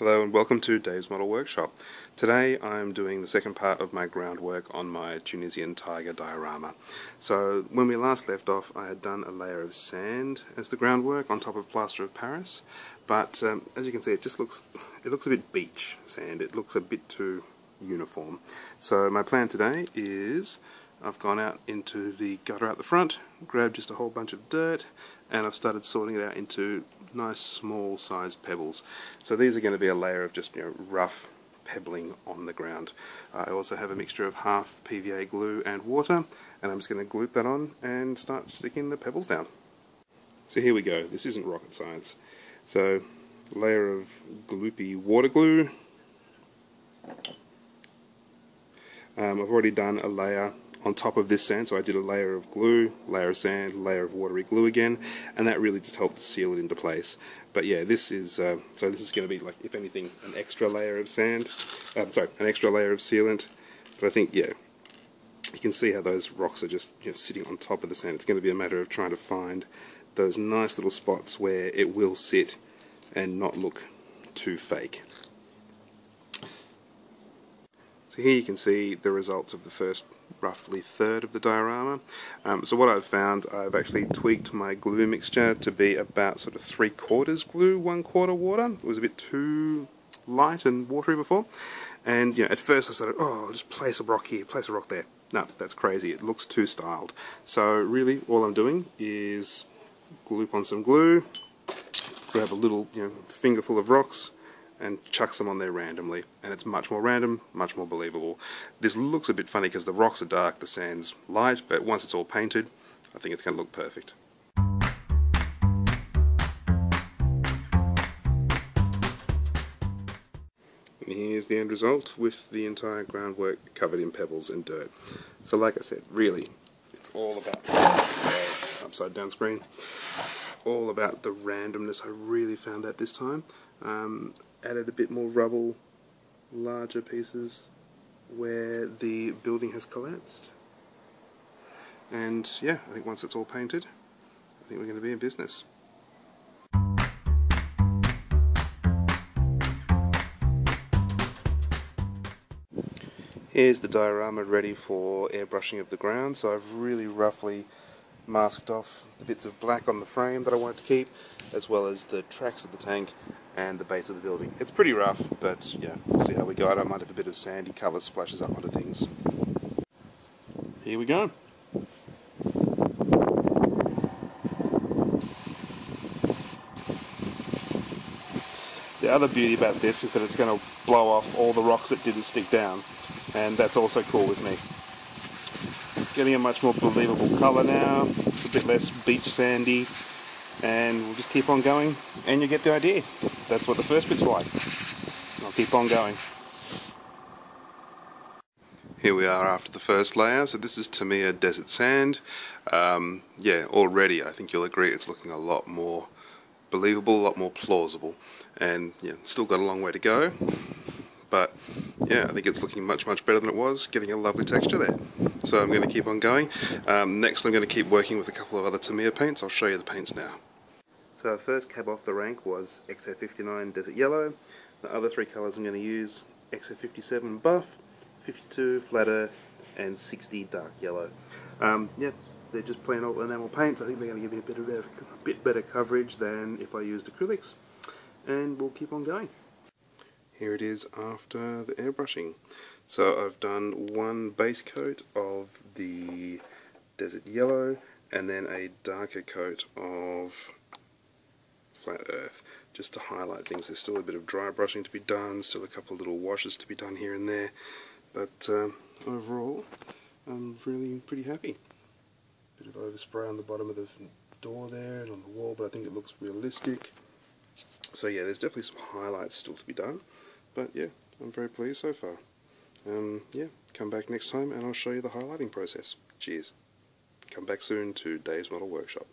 Hello and welcome to Dave's Model Workshop. Today I'm doing the second part of my groundwork on my Tunisian tiger diorama. So when we last left off I had done a layer of sand as the groundwork on top of plaster of Paris, but as you can see it looks a bit beach sand. It looks a bit too uniform. So my plan today is I've gone out into the gutter out the front, grabbed just a whole bunch of dirt, and I've started sorting it out into nice small sized pebbles. So these are going to be a layer of just rough pebbling on the ground. I also have a mixture of half PVA glue and water, and I'm just going to glue that on and start sticking the pebbles down. So here we go. This isn't rocket science. So layer of gloopy water glue. I've already done a layer on top of this sand, so I did a layer of glue, layer of sand, layer of watery glue again, and that really just helped to seal it into place. But yeah, this is going to be, like, if anything, an extra layer of sand, an extra layer of sealant. But I think, yeah, you can see how those rocks are just sitting on top of the sand. It's going to be a matter of trying to find those nice little spots where it will sit and not look too fake. So here you can see the results of the first roughly third of the diorama. So what I've found, I've actually tweaked my glue mixture to be about sort of 3/4 glue, 1/4 water. It was a bit too light and watery before, and at first I started, I'll just place a rock here, place a rock there. No, that's crazy, it looks too styled. So really all I'm doing is gloop on some glue, grab a little fingerful of rocks, and chucks them on there randomly, and it's much more random, much more believable. This looks a bit funny because the rocks are dark, the sand's light, but once it's all painted, I think it's going to look perfect. And here's the end result with the entire groundwork covered in pebbles and dirt. So like I said, really, it's all about, upside down screen, it's all about the randomness. I really found that this time. Added a bit more rubble, larger pieces where the building has collapsed. And yeah, I think once it's all painted, I think we're going to be in business. Here's the diorama ready for airbrushing of the ground. So I've really roughly masked off the bits of black on the frame that I wanted to keep, as well as the tracks of the tank and the base of the building. It's pretty rough, but yeah, we'll see how we go. I don't mind if a bit of sandy colour splashes up onto things. Here we go. The other beauty about this is that it's going to blow off all the rocks that didn't stick down, and that's also cool with me. Getting a much more believable colour now, it's a bit less beach sandy, and we'll just keep on going, and you get the idea. That's what the first bit's like. I'll keep on going. Here we are after the first layer. So this is Tamia Desert Sand. Yeah, already I think you'll agree it's looking a lot more believable, a lot more plausible, and yeah, still got a long way to go. But yeah, I think it's looking much better than it was, getting a lovely texture there. So I'm going to keep on going. Next I'm going to keep working with a couple of other Tamia paints. I'll show you the paints now. So our first cab off the rank was XO59 Desert Yellow. The other three colours I'm going to use, XO57 Buff, 52 Flat Earth, and 60 Dark Yellow. Yeah, they're just plain old enamel paints. I think they're going to give me a bit better coverage than if I used acrylics. And we'll keep on going. Here it is after the airbrushing. So I've done one base coat of the Desert Yellow and then a darker coat of Flat Earth, just to highlight things. There's still a bit of dry brushing to be done, still a couple of little washes to be done here and there, but overall I'm really pretty happy. Bit of overspray on the bottom of the door there and on the wall, but I think it looks realistic. So yeah, there's definitely some highlights still to be done. But yeah, I'm very pleased so far. Yeah, come back next time and I'll show you the highlighting process. Cheers. Come back soon to Dave's Model Workshop.